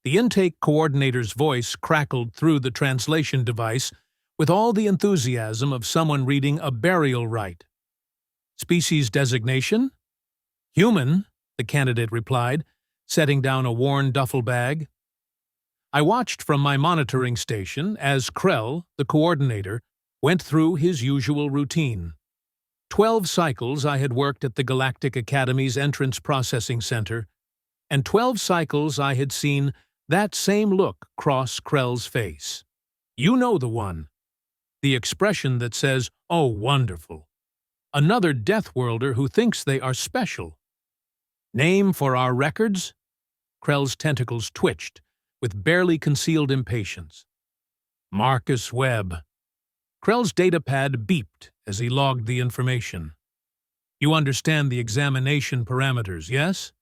The intake coordinator's voice crackled through the translation device with all the enthusiasm of someone reading a burial rite. Species designation? Human, the candidate replied, setting down a worn duffel bag. I watched from my monitoring station as Krell, the coordinator, went through his usual routine. 12 cycles I had worked at the Galactic Academy's entrance processing center, and 12 cycles I had seen that same look cross Krell's face. You know the one. The expression that says, "Oh, wonderful." Another Death-worlder who thinks they are special. Name for our records? Krell's tentacles twitched with barely concealed impatience. Marcus Webb. Krell's datapad beeped as he logged the information. You understand the examination parameters, yes?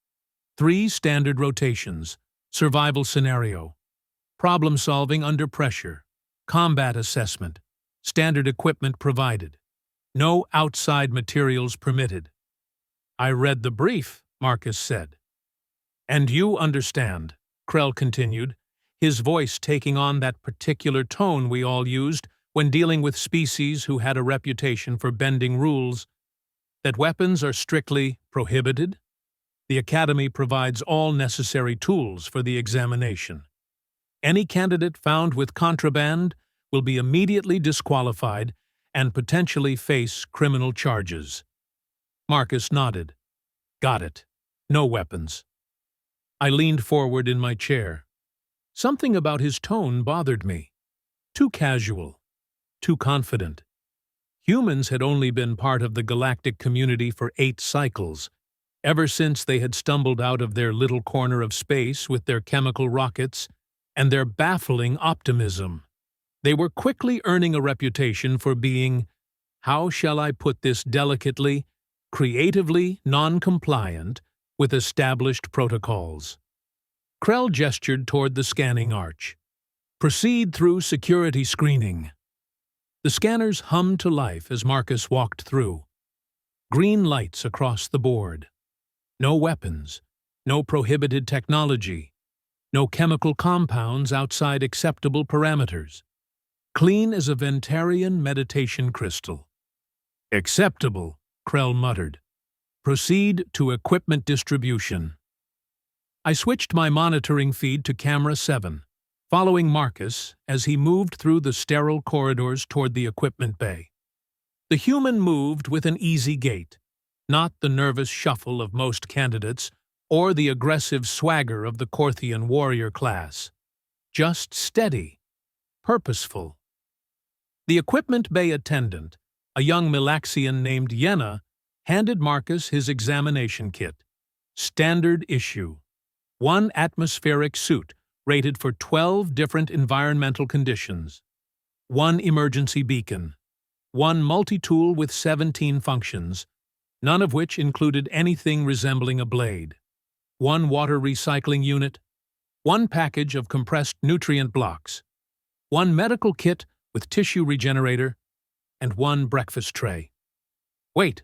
3 standard rotations, survival scenario, problem solving under pressure, combat assessment, standard equipment provided, no outside materials permitted. I read the brief, Marcus said. And you understand, Krell continued, his voice taking on that particular tone we all used when dealing with species who had a reputation for bending rules, that weapons are strictly prohibited. The Academy provides all necessary tools for the examination. Any candidate found with contraband will be immediately disqualified and potentially face criminal charges. Marcus nodded. Got it. No weapons. I leaned forward in my chair. Something about his tone bothered me. Too casual. Too confident. Humans had only been part of the galactic community for 8 cycles, ever since they had stumbled out of their little corner of space with their chemical rockets and their baffling optimism. They were quickly earning a reputation for being, how shall I put this delicately, creatively non-compliant with established protocols. Krell gestured toward the scanning arch. Proceed through security screening. The scanners hummed to life as Marcus walked through. Green lights across the board. No weapons, no prohibited technology, no chemical compounds outside acceptable parameters. Clean as a Ventarian meditation crystal. Acceptable, Krell muttered. Proceed to equipment distribution. I switched my monitoring feed to camera 7, following Marcus as he moved through the sterile corridors toward the equipment bay. The human moved with an easy gait, not the nervous shuffle of most candidates or the aggressive swagger of the Korthian warrior class. Just steady, purposeful. The equipment bay attendant, a young Milaxian named Yenna, handed Marcus his examination kit. Standard issue. 1 atmospheric suit rated for 12 different environmental conditions. 1 emergency beacon. 1 multi-tool with 17 functions, none of which included anything resembling a blade. 1 water recycling unit. 1 package of compressed nutrient blocks. 1 medical kit with tissue regenerator, and 1 breakfast tray. Wait,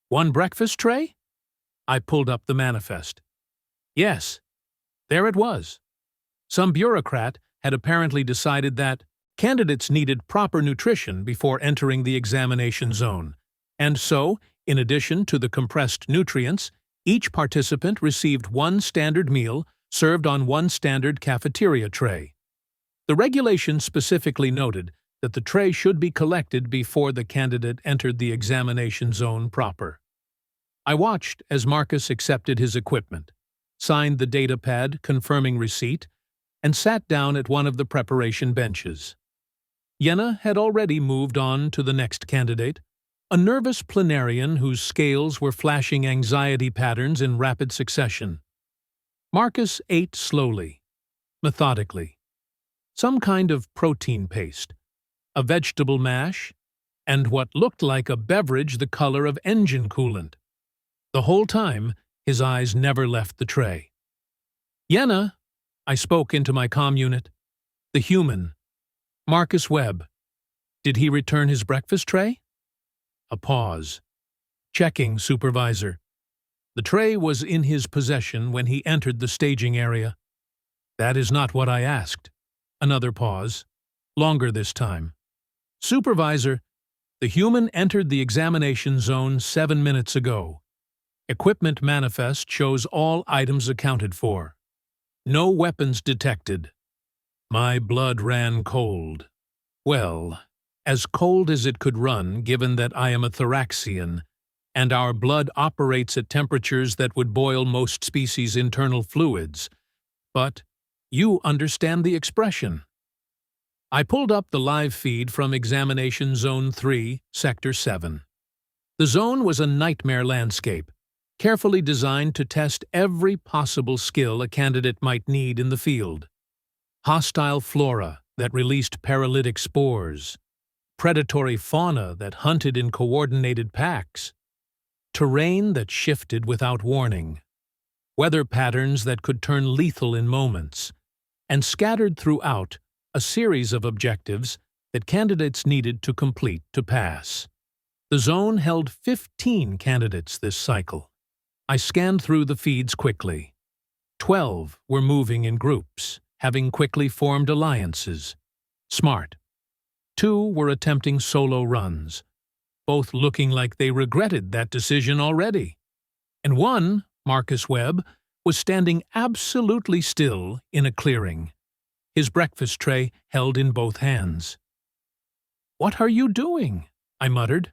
1 breakfast tray? I pulled up the manifest. Yes, there it was. Some bureaucrat had apparently decided that candidates needed proper nutrition before entering the examination zone, and so, in addition to the compressed nutrients, each participant received 1 standard meal served on 1 standard cafeteria tray. The regulation specifically noted that the tray should be collected before the candidate entered the examination zone proper. I watched as Marcus accepted his equipment, signed the datapad confirming receipt, and sat down at one of the preparation benches. Yenna had already moved on to the next candidate, a nervous planarian whose scales were flashing anxiety patterns in rapid succession. Marcus ate slowly, methodically. Some kind of protein paste, a vegetable mash, and what looked like a beverage the color of engine coolant. The whole time, his eyes never left the tray. Yenna, I spoke into my comm unit. The human. Marcus Webb. Did he return his breakfast tray? A pause. Checking, Supervisor. The tray was in his possession when he entered the staging area. That is not what I asked. Another pause. Longer this time. Supervisor, the human entered the examination zone 7 minutes ago. Equipment manifest shows all items accounted for. No weapons detected. My blood ran cold. Well, as cold as it could run, given that I am a thoraxian, and our blood operates at temperatures that would boil most species' internal fluids. But you understand the expression. I pulled up the live feed from Examination Zone 3, Sector 7. The zone was a nightmare landscape, carefully designed to test every possible skill a candidate might need in the field. Hostile flora that released paralytic spores, predatory fauna that hunted in coordinated packs, terrain that shifted without warning, weather patterns that could turn lethal in moments, and scattered throughout a series of objectives that candidates needed to complete to pass. The zone held 15 candidates this cycle. I scanned through the feeds quickly. 12 were moving in groups, having quickly formed alliances. Smart. 2 were attempting solo runs, both looking like they regretted that decision already. And 1, Marcus Webb, was standing absolutely still in a clearing, his breakfast tray held in both hands. "What are you doing?" I muttered.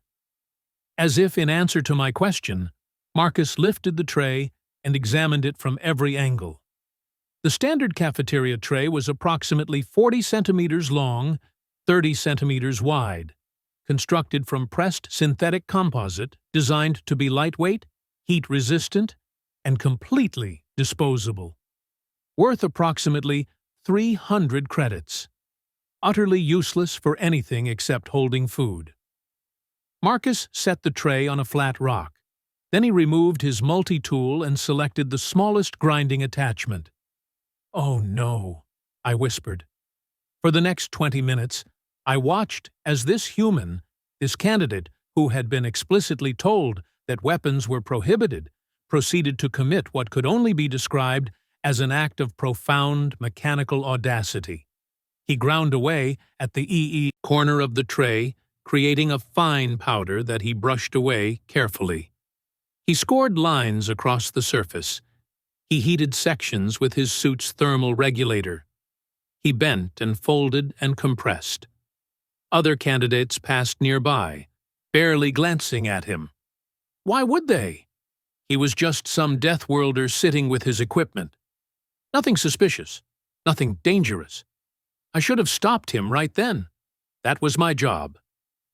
As if in answer to my question, Marcus lifted the tray and examined it from every angle. The standard cafeteria tray was approximately 40 centimeters long, 30 centimeters wide, constructed from pressed synthetic composite designed to be lightweight, heat-resistant, and completely disposable. Worth approximately 300 credits. Utterly useless for anything except holding food. Marcus set the tray on a flat rock. Then he removed his multi-tool and selected the smallest grinding attachment. "Oh no," I whispered. For the next 20 minutes, I watched as this human, this candidate who had been explicitly told that weapons were prohibited, proceeded to commit what could only be described as an act of profound mechanical audacity. He ground away at the EE corner of the tray, creating a fine powder that he brushed away carefully. He scored lines across the surface. He heated sections with his suit's thermal regulator. He bent and folded and compressed. Other candidates passed nearby, barely glancing at him. Why would they? He was just some death worlder sitting with his equipment. Nothing suspicious, nothing dangerous. I should have stopped him right then. That was my job.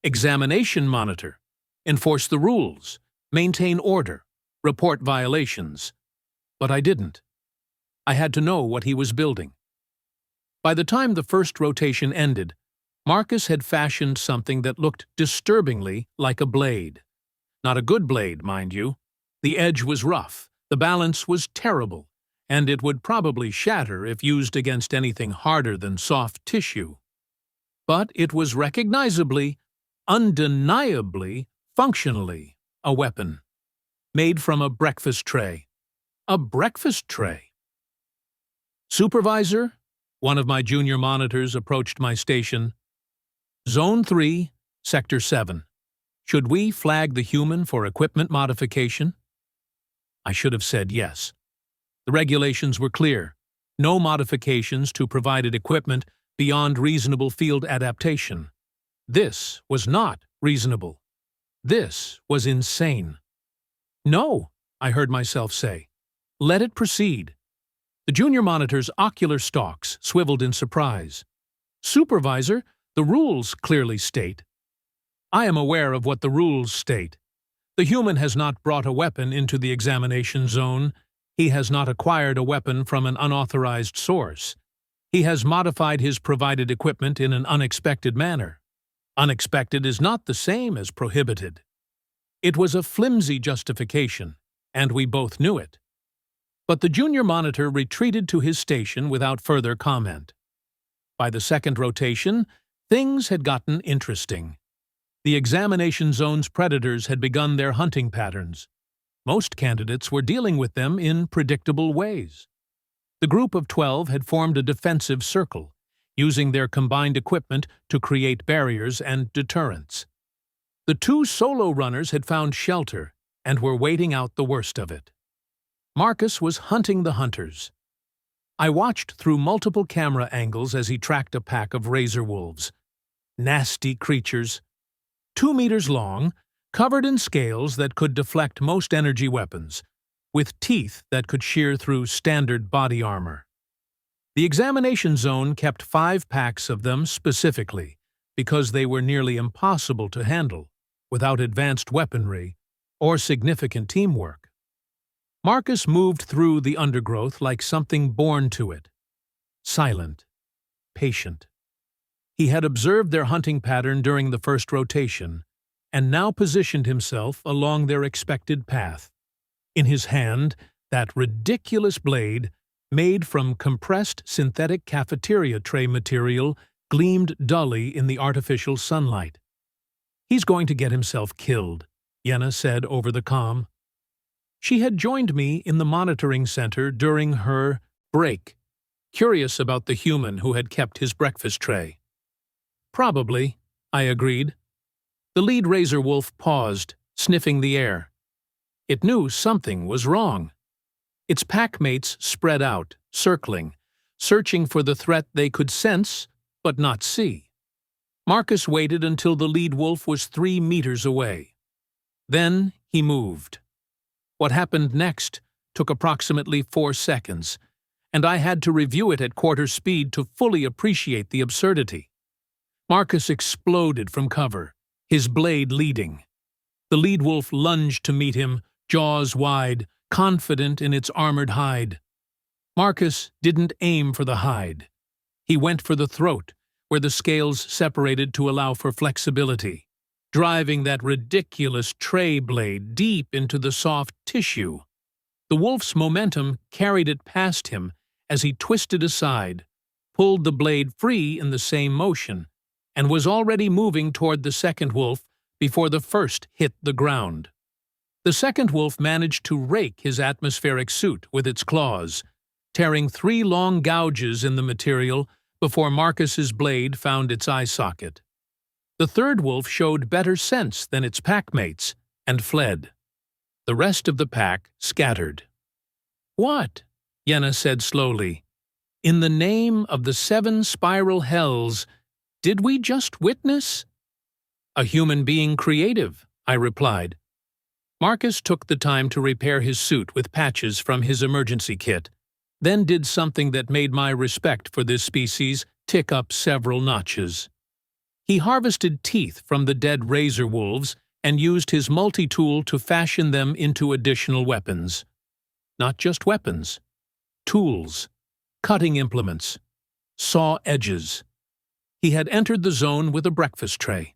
Examination monitor. Enforce the rules. Maintain order. Report violations. But I didn't. I had to know what he was building. By the time the first rotation ended, Marcus had fashioned something that looked disturbingly like a blade. Not a good blade, mind you. The edge was rough, the balance was terrible, and it would probably shatter if used against anything harder than soft tissue. But it was recognizably, undeniably, functionally a weapon. Made from a breakfast tray. A breakfast tray. "Supervisor," one of my junior monitors approached my station. "Zone 3, Sector 7. Should we flag the human for equipment modification?" I should have said yes. The regulations were clear. No modifications to provided equipment beyond reasonable field adaptation. This was not reasonable. This was insane. "No," I heard myself say. "Let it proceed." The junior monitor's ocular stalks swiveled in surprise. "Supervisor, the rules clearly state." "I am aware of what the rules state. The human has not brought a weapon into the examination zone. He has not acquired a weapon from an unauthorized source. He has modified his provided equipment in an unexpected manner. Unexpected is not the same as prohibited." It was a flimsy justification, and we both knew it. But the junior monitor retreated to his station without further comment. By the second rotation, things had gotten interesting. The examination zone's predators had begun their hunting patterns. Most candidates were dealing with them in predictable ways. The group of 12 had formed a defensive circle, using their combined equipment to create barriers and deterrents. The two solo runners had found shelter and were waiting out the worst of it. Marcus was hunting the hunters. I watched through multiple camera angles as he tracked a pack of razor wolves. Nasty creatures, 2 meters long, covered in scales that could deflect most energy weapons, with teeth that could shear through standard body armor. The examination zone kept 5 packs of them specifically, because they were nearly impossible to handle without advanced weaponry or significant teamwork. Marcus moved through the undergrowth like something born to it, silent, patient. He had observed their hunting pattern during the first rotation, and now positioned himself along their expected path. In his hand, that ridiculous blade, made from compressed synthetic cafeteria tray material, gleamed dully in the artificial sunlight. "He's going to get himself killed," Yenna said over the comm. She had joined me in the monitoring center during her break, curious about the human who had kept his breakfast tray. "Probably," I agreed. The lead razor wolf paused, sniffing the air. It knew something was wrong. Its packmates spread out, circling, searching for the threat they could sense but not see. Marcus waited until the lead wolf was 3 meters away. Then he moved. What happened next took approximately 4 seconds, and I had to review it at quarter speed to fully appreciate the absurdity. Marcus exploded from cover, his blade leading. The lead wolf lunged to meet him, jaws wide, confident in its armored hide. Marcus didn't aim for the hide. He went for the throat, where the scales separated to allow for flexibility, driving that ridiculous tray blade deep into the soft tissue. The wolf's momentum carried it past him as he twisted aside, pulled the blade free in the same motion, and was already moving toward the second wolf before the first hit the ground. The second wolf managed to rake his atmospheric suit with its claws, tearing 3 long gouges in the material before Marcus's blade found its eye socket. The third wolf showed better sense than its packmates and fled. The rest of the pack scattered. "What?" Yenna said slowly. "In the name of the 7 spiral hells, did we just witness?" "A human being creative," I replied. Marcus took the time to repair his suit with patches from his emergency kit, then did something that made my respect for this species tick up several notches. He harvested teeth from the dead razor wolves and used his multi-tool to fashion them into additional weapons. Not just weapons, tools, cutting implements, saw edges. He had entered the zone with a breakfast tray.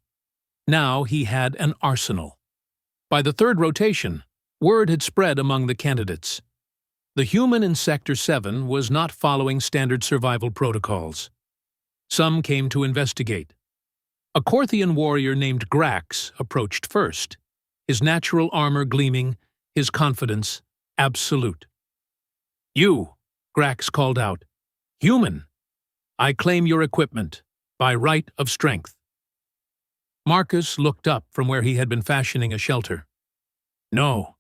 Now he had an arsenal. By the third rotation, word had spread among the candidates. The human in Sector 7 was not following standard survival protocols. Some came to investigate. A Corthian warrior named Grax approached first, his natural armor gleaming, his confidence absolute. "You," Grax called out. "Human. I claim your equipment, by right of strength." Marcus looked up from where he had been fashioning a shelter. "No.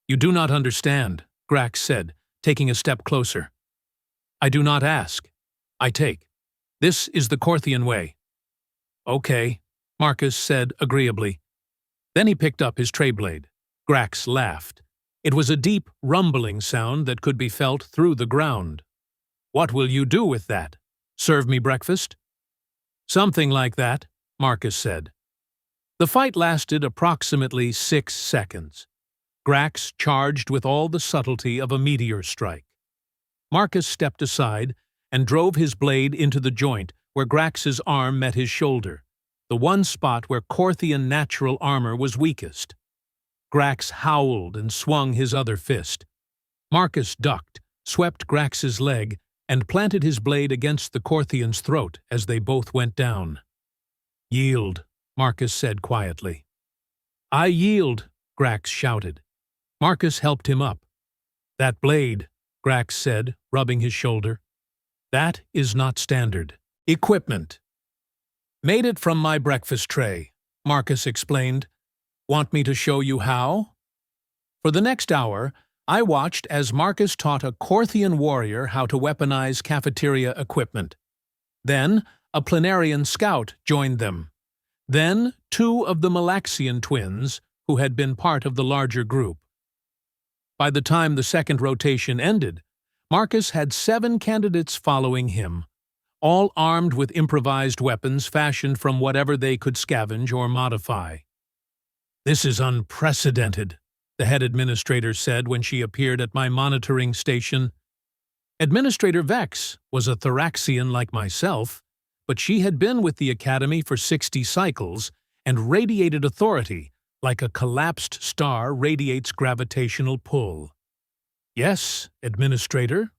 You do not understand," Grax said, taking a step closer. "I do not ask. I take. This is the Corthian way." "Okay," Marcus said agreeably. Then he picked up his tray blade. Grax laughed. It was a deep, rumbling sound that could be felt through the ground. "What will you do with that? Serve me breakfast?" "Something like that," Marcus said. The fight lasted approximately 6 seconds. Grax charged with all the subtlety of a meteor strike. Marcus stepped aside and drove his blade into the joint where Grax's arm met his shoulder, the one spot where Corthian natural armor was weakest. Grax howled and swung his other fist. Marcus ducked, swept Grax's leg, and planted his blade against the Corthian's throat as they both went down. "Yield," Marcus said quietly. "I yield," Grax shouted. Marcus helped him up. "That blade," Grax said, rubbing his shoulder. That is not standard. Equipment. Made it from my breakfast tray, Marcus explained. Want me to show you how? For the next hour, I watched as Marcus taught a Korthian warrior how to weaponize cafeteria equipment. Then, a Planarian scout joined them. Then, 2 of the Malaxian twins, who had been part of the larger group. By the time the second rotation ended, Marcus had 7 candidates following him, all armed with improvised weapons fashioned from whatever they could scavenge or modify. This is unprecedented, the head administrator said when she appeared at my monitoring station. Administrator Vex was a Thoraxian like myself, but she had been with the Academy for 60 cycles and radiated authority like a collapsed star radiates gravitational pull. Yes, Administrator.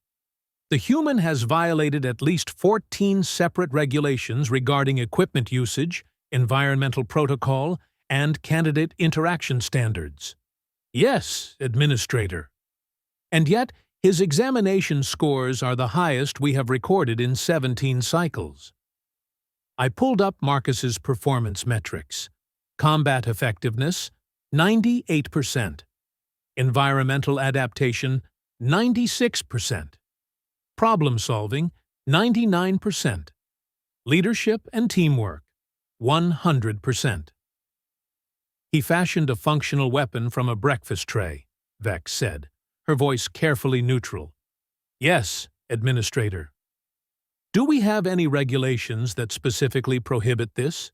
The human has violated at least 14 separate regulations regarding equipment usage, environmental protocol, and candidate interaction standards. Yes, Administrator. And yet, his examination scores are the highest we have recorded in 17 cycles. I pulled up Marcus's performance metrics. Combat effectiveness, 98%. Environmental adaptation, 96%. Problem solving, 99%. Leadership and teamwork, 100%. He fashioned a functional weapon from a breakfast tray, Vex said, her voice carefully neutral. Yes, Administrator. Do we have any regulations that specifically prohibit this?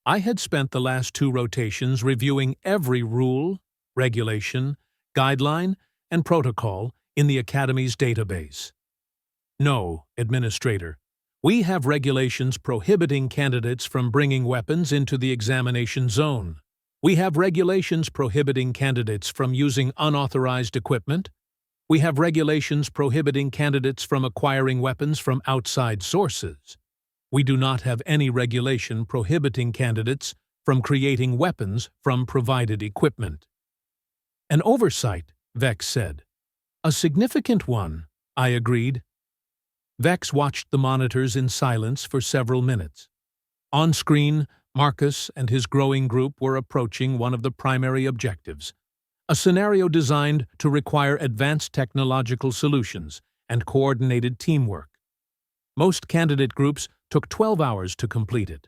I had spent the last 2 rotations reviewing every rule, regulation, guideline, and protocol in the Academy's database. No, Administrator. We have regulations prohibiting candidates from bringing weapons into the examination zone. We have regulations prohibiting candidates from using unauthorized equipment. We have regulations prohibiting candidates from acquiring weapons from outside sources. We do not have any regulation prohibiting candidates from creating weapons from provided equipment. An oversight, Vex said. A significant one, I agreed. Vex watched the monitors in silence for several minutes. On screen, Marcus and his growing group were approaching one of the primary objectives, a scenario designed to require advanced technological solutions and coordinated teamwork. Most candidate groups took 12 hours to complete it.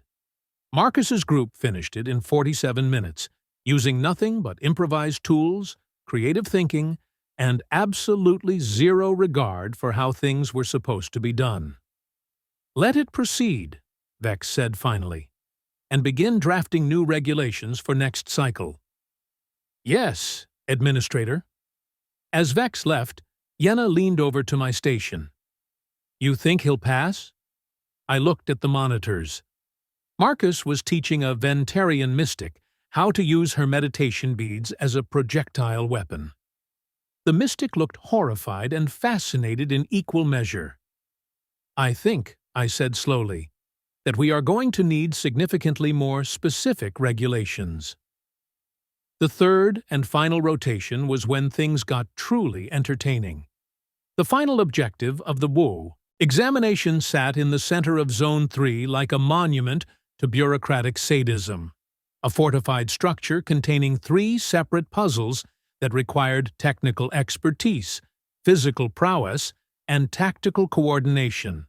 Marcus's group finished it in 47 minutes, using nothing but improvised tools, creative thinking, and absolutely zero regard for how things were supposed to be done. Let it proceed, Vex said finally, and begin drafting new regulations for next cycle. Yes, Administrator. As Vex left, Yenna leaned over to my station. You think he'll pass? I looked at the monitors. Marcus was teaching a Ventarian mystic how to use her meditation beads as a projectile weapon. The mystic looked horrified and fascinated in equal measure. I think, I said slowly, that we are going to need significantly more specific regulations. The third and final rotation was when things got truly entertaining. The final objective of the WO examination sat in the center of Zone 3 like a monument to bureaucratic sadism, a fortified structure containing 3 separate puzzles that required technical expertise, physical prowess, and tactical coordination.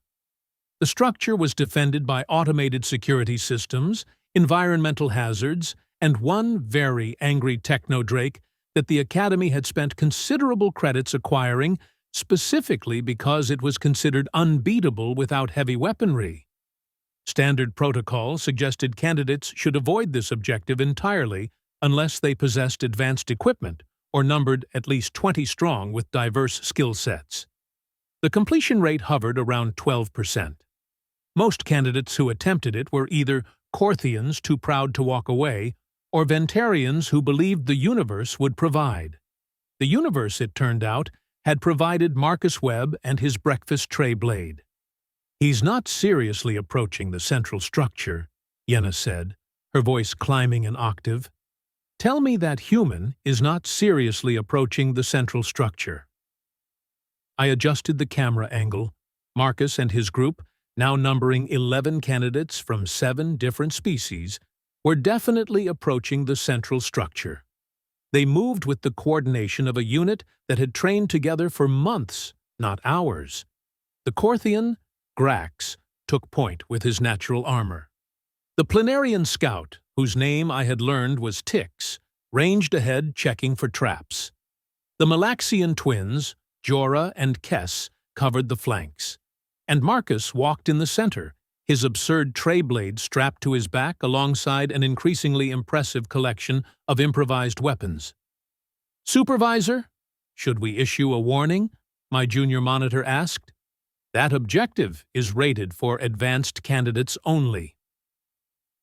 The structure was defended by automated security systems, environmental hazards, and one very angry technodrake that the Academy had spent considerable credits acquiring specifically because it was considered unbeatable without heavy weaponry. Standard protocol suggested candidates should avoid this objective entirely unless they possessed advanced equipment or numbered at least 20 strong with diverse skill sets. The completion rate hovered around 12%. Most candidates who attempted it were either Korthians too proud to walk away or Ventarians who believed the universe would provide. The universe, it turned out, had provided Marcus Webb and his breakfast tray blade. He's not seriously approaching the central structure, Yenna said, her voice climbing an octave. Tell me that human is not seriously approaching the central structure. I adjusted the camera angle. Marcus and his group, now numbering 11 candidates from 7 different species, were definitely approaching the central structure. They moved with the coordination of a unit that had trained together for months, not hours. The Corthian, Grax, took point with his natural armor. The Planarian scout, whose name I had learned was Tix, ranged ahead checking for traps. The Malaxian twins, Jorah and Kess, covered the flanks. And Marcus walked in the center, his absurd tray blade strapped to his back alongside an increasingly impressive collection of improvised weapons. "Supervisor, should we issue a warning?" my junior monitor asked. "That objective is rated for advanced candidates only."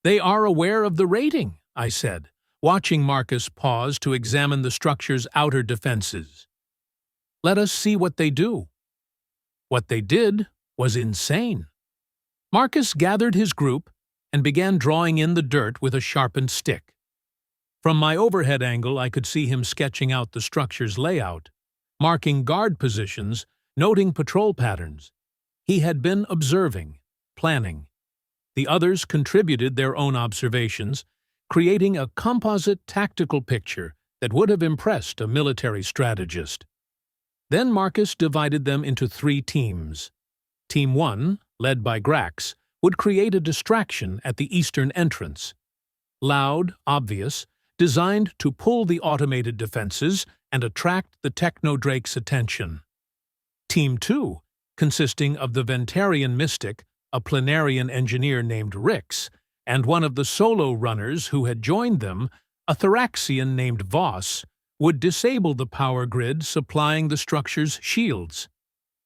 "They are aware of the rating," I said, watching Marcus pause to examine the structure's outer defenses. "Let us see what they do." What they did was insane. Marcus gathered his group and began drawing in the dirt with a sharpened stick. From my overhead angle, I could see him sketching out the structure's layout, marking guard positions, noting patrol patterns. He had been observing, planning. The others contributed their own observations, creating a composite tactical picture that would have impressed a military strategist. Then Marcus divided them into 3 teams. Team 1, led by Grax, would create a distraction at the eastern entrance. Loud, obvious, designed to pull the automated defenses and attract the Technodrake's attention. Team 2, consisting of the Ventarian mystic, a Planarian engineer named Rix, and one of the solo runners who had joined them, a Thraxian named Voss, would disable the power grid supplying the structure's shields.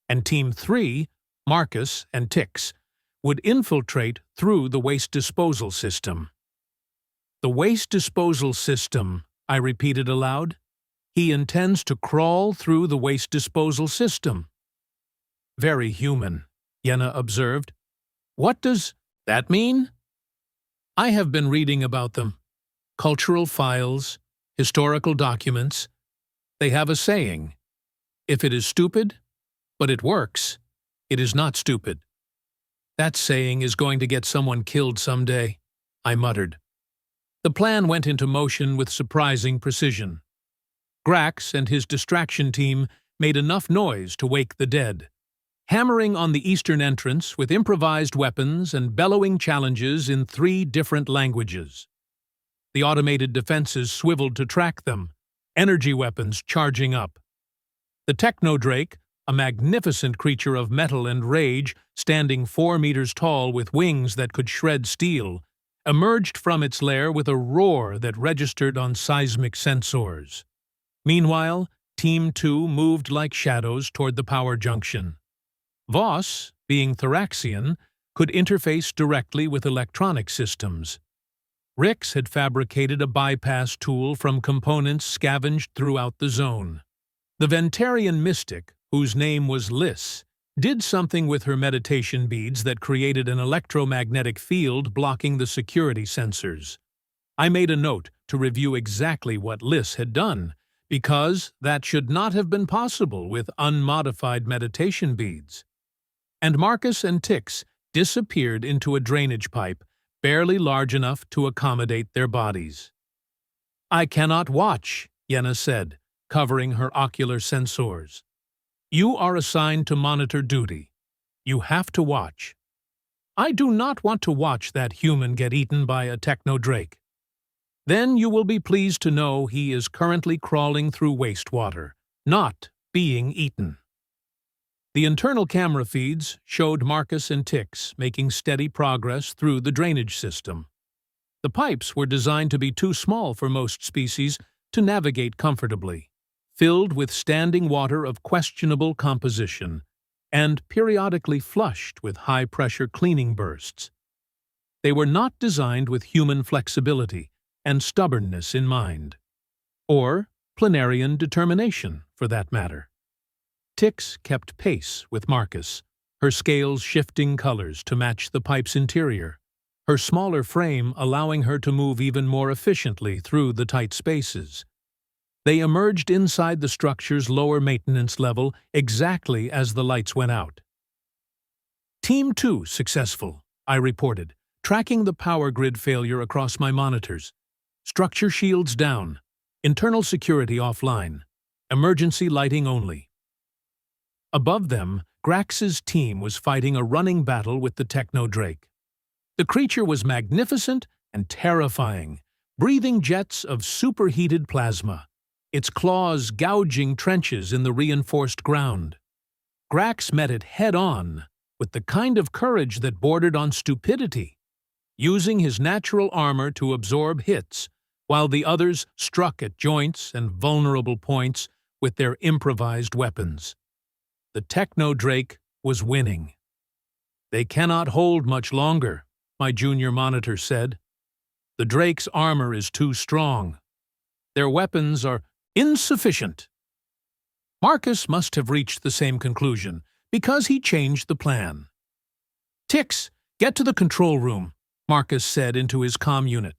And Team 3, Marcus and Tix, would infiltrate through the waste disposal system. "The waste disposal system," I repeated aloud. "He intends to crawl through the waste disposal system." "Very human," Yenna observed. "What does that mean?" "I have been reading about them. Cultural files, historical documents. They have a saying, 'If it is stupid, but it works, it is not stupid.' That saying is going to get someone killed someday," I muttered. The plan went into motion with surprising precision. Grax and his distraction team made enough noise to wake the dead, hammering on the eastern entrance with improvised weapons and bellowing challenges in 3 different languages. The automated defenses swiveled to track them, energy weapons charging up. The Technodrake, a magnificent creature of metal and rage, standing 4 meters tall with wings that could shred steel, emerged from its lair with a roar that registered on seismic sensors. Meanwhile, Team 2 moved like shadows toward the power junction. Voss, being Thraxian, could interface directly with electronic systems. Rix had fabricated a bypass tool from components scavenged throughout the zone. The Ventarian mystic, whose name was Liss, did something with her meditation beads that created an electromagnetic field blocking the security sensors. I made a note to review exactly what Liss had done, because that should not have been possible with unmodified meditation beads. And Marcus and Tix disappeared into a drainage pipe barely large enough to accommodate their bodies. "I cannot watch," Yenna said, covering her ocular sensors. "You are assigned to monitor duty. You have to watch." "I do not want to watch that human get eaten by a Technodrake." "Then you will be pleased to know he is currently crawling through wastewater, not being eaten." The internal camera feeds showed Marcus and Tix making steady progress through the drainage system. The pipes were designed to be too small for most species to navigate comfortably, filled with standing water of questionable composition, and periodically flushed with high-pressure cleaning bursts. They were not designed with human flexibility and stubbornness in mind, or Planarian determination, for that matter. Tix kept pace with Marcus, her scales shifting colors to match the pipe's interior, her smaller frame allowing her to move even more efficiently through the tight spaces. They emerged inside the structure's lower maintenance level exactly as the lights went out. Team 2 successful, I reported, tracking the power grid failure across my monitors. Structure shields down. Internal security offline. Emergency lighting only. Above them, Grax's team was fighting a running battle with the Techno-Drake. The creature was magnificent and terrifying, breathing jets of superheated plasma, its claws gouging trenches in the reinforced ground. Grax met it head-on, with the kind of courage that bordered on stupidity, using his natural armor to absorb hits, while the others struck at joints and vulnerable points with their improvised weapons. The Techno-Drake was winning. "They cannot hold much longer," my junior monitor said. "The Drake's armor is too strong. Their weapons are insufficient." Marcus must have reached the same conclusion, because he changed the plan. "Tix, get to the control room," Marcus said into his comm unit.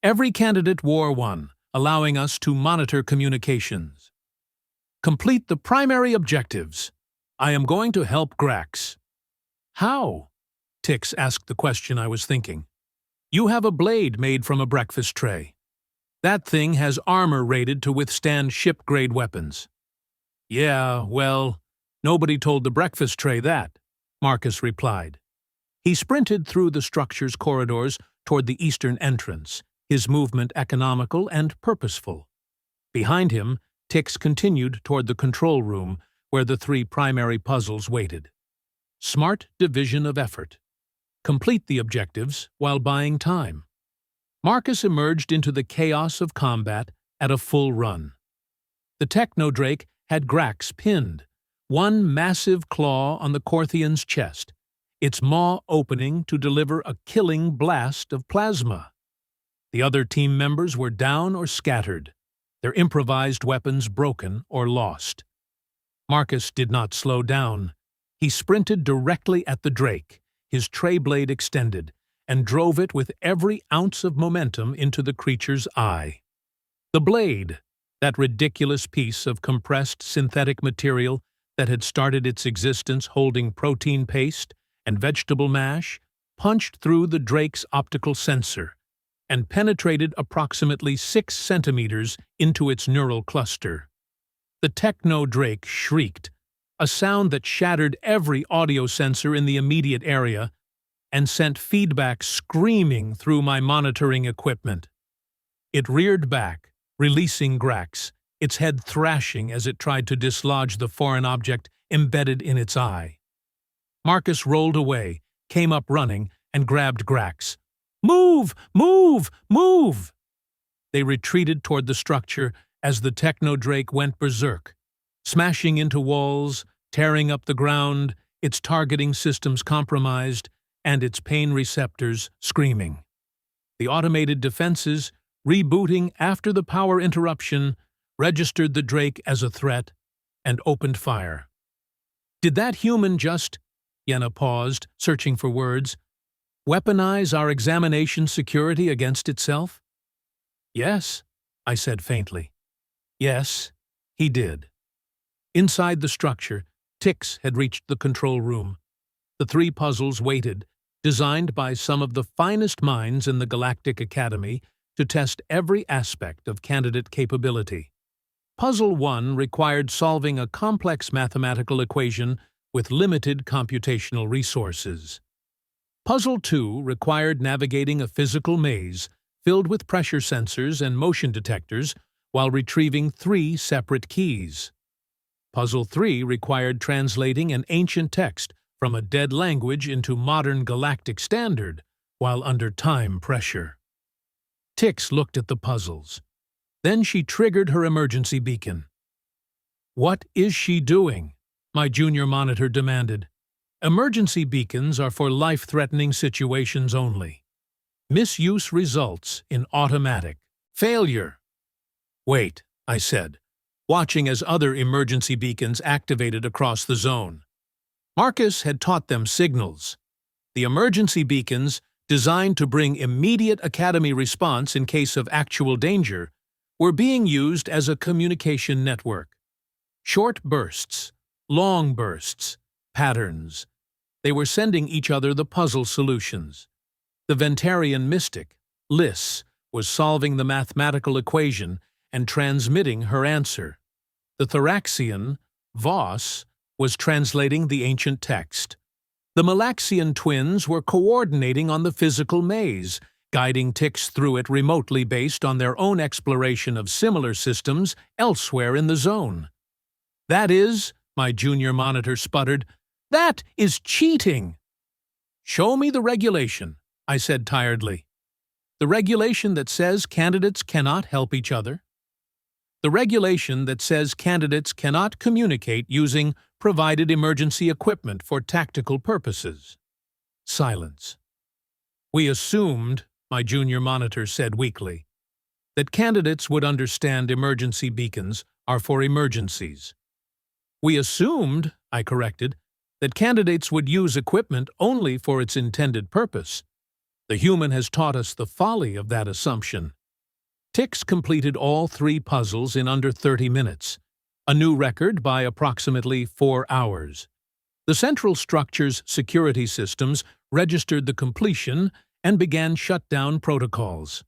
"Every candidate wore one, allowing us to monitor communications. Complete the primary objectives. I am going to help Grax." "How?" Tix asked the question I was thinking. "You have a blade made from a breakfast tray. That thing has armor rated to withstand ship-grade weapons." "Yeah, well, nobody told the breakfast tray that," Marcus replied. He sprinted through the structure's corridors toward the eastern entrance, his movement economical and purposeful. Behind him, Tix continued toward the control room, where the 3 primary puzzles waited. Smart division of effort. Complete the objectives while buying time. Marcus emerged into the chaos of combat at a full run. The Techno-Drake had Grax pinned, one massive claw on the Corthian's chest, its maw opening to deliver a killing blast of plasma. The other team members were down or scattered, their improvised weapons broken or lost. Marcus did not slow down. He sprinted directly at the Drake, his tray blade extended, and drove it with every ounce of momentum into the creature's eye. The blade, that ridiculous piece of compressed synthetic material that had started its existence holding protein paste and vegetable mash, punched through the Drake's optical sensor and penetrated approximately 6 centimeters into its neural cluster. The Techno-Drake shrieked, a sound that shattered every audio sensor in the immediate area and sent feedback screaming through my monitoring equipment. It reared back, releasing Grax, its head thrashing as it tried to dislodge the foreign object embedded in its eye. Marcus rolled away, came up running, and grabbed Grax. "Move! Move! Move!" They retreated toward the structure as the Techno-Drake went berserk, smashing into walls, tearing up the ground, its targeting systems compromised, and its pain receptors screaming. The automated defenses, rebooting after the power interruption, registered the Drake as a threat and opened fire. "Did that human just—" Yenna paused, searching for words. "Weaponize our examination security against itself?" "Yes," I said faintly. Yes, he did. Inside the structure, Tix had reached the control room. The 3 puzzles waited, designed by some of the finest minds in the Galactic Academy to test every aspect of candidate capability. Puzzle 1 required solving a complex mathematical equation with limited computational resources. Puzzle 2 required navigating a physical maze filled with pressure sensors and motion detectors while retrieving 3 separate keys. Puzzle 3 required translating an ancient text from a dead language into modern galactic standard while under time pressure. Tix looked at the puzzles. Then she triggered her emergency beacon. "What is she doing?" my junior monitor demanded. "Emergency beacons are for life-threatening situations only. Misuse results in automatic failure." "Wait," I said, watching as other emergency beacons activated across the zone. Marcus had taught them signals. The emergency beacons, designed to bring immediate Academy response in case of actual danger, were being used as a communication network. Short bursts, long bursts, patterns. They were sending each other the puzzle solutions. The Ventarian mystic, Lys, was solving the mathematical equation and transmitting her answer. The Thoraxian, Voss, was translating the ancient text. The Malaxian twins were coordinating on the physical maze, guiding Tix through it remotely based on their own exploration of similar systems elsewhere in the zone. "That is," my junior monitor sputtered, "that is cheating." "Show me the regulation," I said tiredly. "The regulation that says candidates cannot help each other? The regulation that says candidates cannot communicate using provided emergency equipment for tactical purposes?" Silence. "We assumed," my junior monitor said weakly, "that candidates would understand emergency beacons are for emergencies." "We assumed," I corrected, "that candidates would use equipment only for its intended purpose. The human has taught us the folly of that assumption." Tix completed all 3 puzzles in under 30 minutes, a new record by approximately 4 hours. The central structure's security systems registered the completion and began shutdown protocols.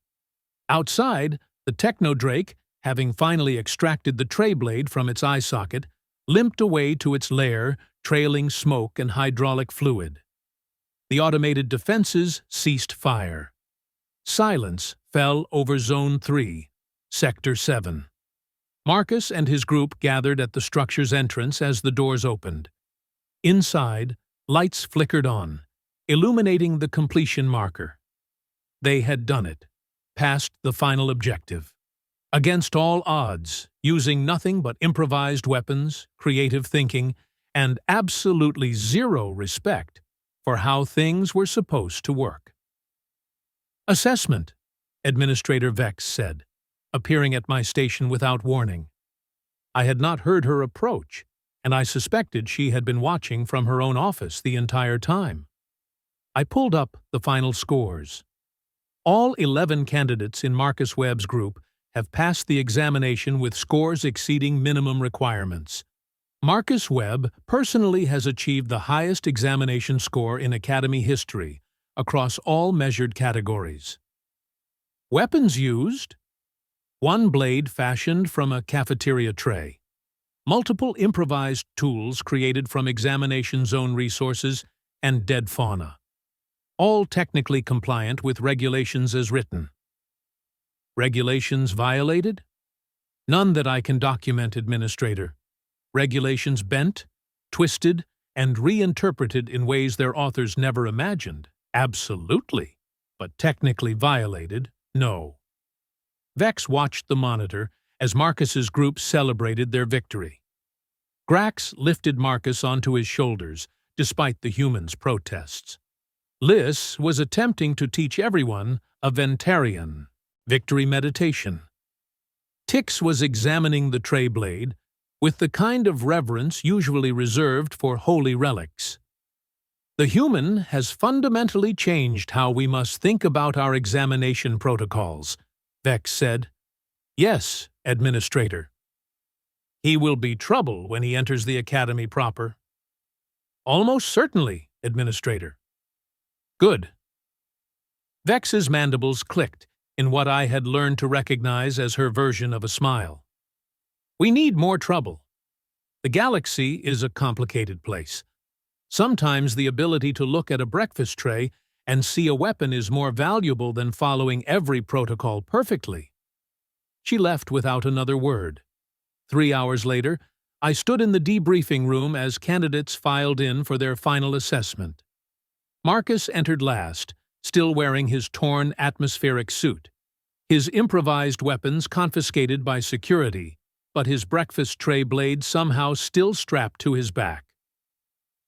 Outside, the Technodrake, having finally extracted the tray blade from its eye socket, limped away to its lair, trailing smoke and hydraulic fluid. The automated defenses ceased fire. Silence fell over Zone 3, Sector 7. Marcus and his group gathered at the structure's entrance as the doors opened. Inside, lights flickered on, illuminating the completion marker. They had done it, passed the final objective. Against all odds, using nothing but improvised weapons, creative thinking, and absolutely zero respect for how things were supposed to work. "Assessment," Administrator Vex said, appearing at my station without warning. I had not heard her approach, and I suspected she had been watching from her own office the entire time. I pulled up the final scores. All 11 candidates in Marcus Webb's group have passed the examination with scores exceeding minimum requirements. Marcus Webb personally has achieved the highest examination score in Academy history across all measured categories. Weapons used: 1 blade fashioned from a cafeteria tray, multiple improvised tools created from examination zone resources, and dead fauna. All technically compliant with regulations as written. Regulations violated? None that I can document, Administrator. Regulations bent, twisted, and reinterpreted in ways their authors never imagined? Absolutely. But technically violated? No. Vex watched the monitor as Marcus's group celebrated their victory. Grax lifted Marcus onto his shoulders, despite the humans' protests. Lys was attempting to teach everyone a Ventarian victory meditation. Tix was examining the tray blade with the kind of reverence usually reserved for holy relics. The human has fundamentally changed how we must think about our examination protocols, Vex said. Yes, Administrator. He will be trouble when he enters the Academy proper. Almost certainly, Administrator. Good. Vex's mandibles clicked in what I had learned to recognize as her version of a smile. We need more trouble. The galaxy is a complicated place. Sometimes the ability to look at a breakfast tray and see a weapon is more valuable than following every protocol perfectly. She left without another word. 3 hours later, I stood in the debriefing room as candidates filed in for their final assessment. Marcus entered last, still wearing his torn atmospheric suit, his improvised weapons confiscated by security, but his breakfast tray blade somehow still strapped to his back.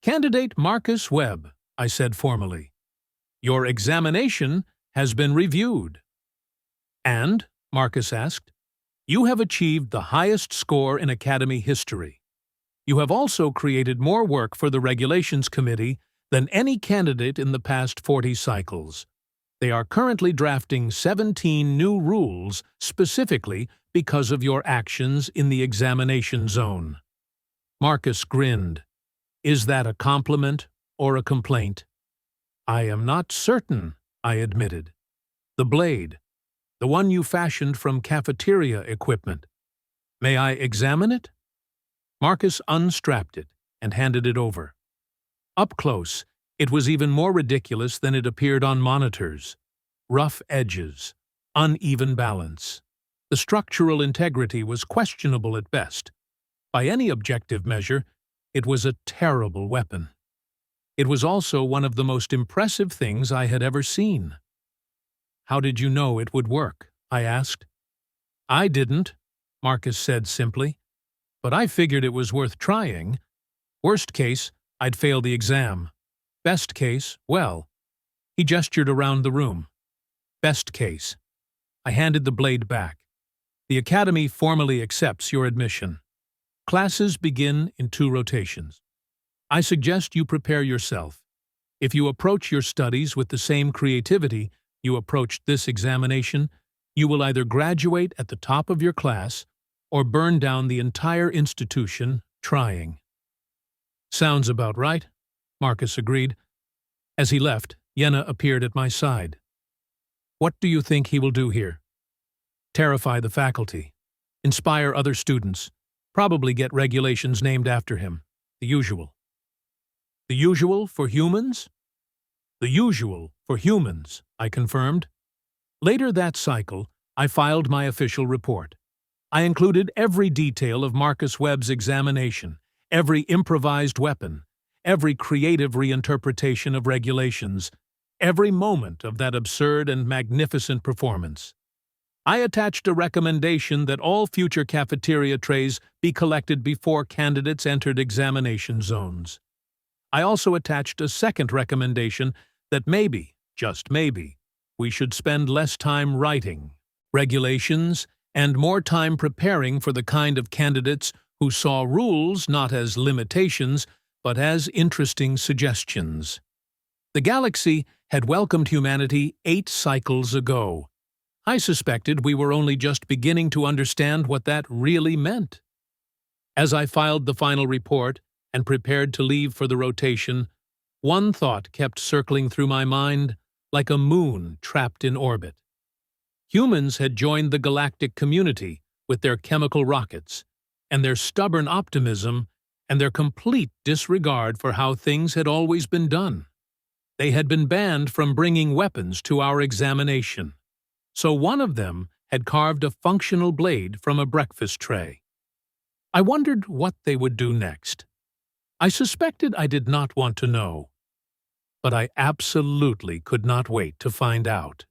Candidate Marcus Webb, I said formally, your examination has been reviewed. And, Marcus asked, you have achieved the highest score in Academy history. You have also created more work for the Regulations Committee than any candidate in the past 40 cycles. They are currently drafting 17 new rules specifically because of your actions in the examination zone." Marcus grinned. "Is that a compliment or a complaint?" "I am not certain," I admitted. "The blade, the one you fashioned from cafeteria equipment. May I examine it?" Marcus unstrapped it and handed it over. Up close, it was even more ridiculous than it appeared on monitors. Rough edges, uneven balance. The structural integrity was questionable at best. By any objective measure, it was a terrible weapon. It was also one of the most impressive things I had ever seen. "How did you know it would work?" I asked. "I didn't," Marcus said simply, "but I figured it was worth trying. Worst case, I'd fail the exam. Best case, well." He gestured around the room. "Best case." I handed the blade back. "The Academy formally accepts your admission. Classes begin in 2 rotations. I suggest you prepare yourself. If you approach your studies with the same creativity you approached this examination, you will either graduate at the top of your class or burn down the entire institution trying." "Sounds about right," Marcus agreed. As he left, Yenna appeared at my side. "What do you think he will do here?" "Terrify the faculty. Inspire other students. Probably get regulations named after him. The usual." "The usual for humans?" "The usual for humans," I confirmed. Later that cycle, I filed my official report. I included every detail of Marcus Webb's examination, every improvised weapon, every creative reinterpretation of regulations, every moment of that absurd and magnificent performance. I attached a recommendation that all future cafeteria trays be collected before candidates entered examination zones. I also attached a second recommendation that maybe, just maybe, we should spend less time writing regulations and more time preparing for the kind of candidates who saw rules not as limitations but as interesting suggestions. The galaxy had welcomed humanity 8 cycles ago. I suspected we were only just beginning to understand what that really meant. As I filed the final report and prepared to leave for the rotation, one thought kept circling through my mind like a moon trapped in orbit. Humans had joined the galactic community with their chemical rockets, and their stubborn optimism, and their complete disregard for how things had always been done. They had been banned from bringing weapons to our examination. So one of them had carved a functional blade from a breakfast tray. I wondered what they would do next. I suspected I did not want to know, but I absolutely could not wait to find out.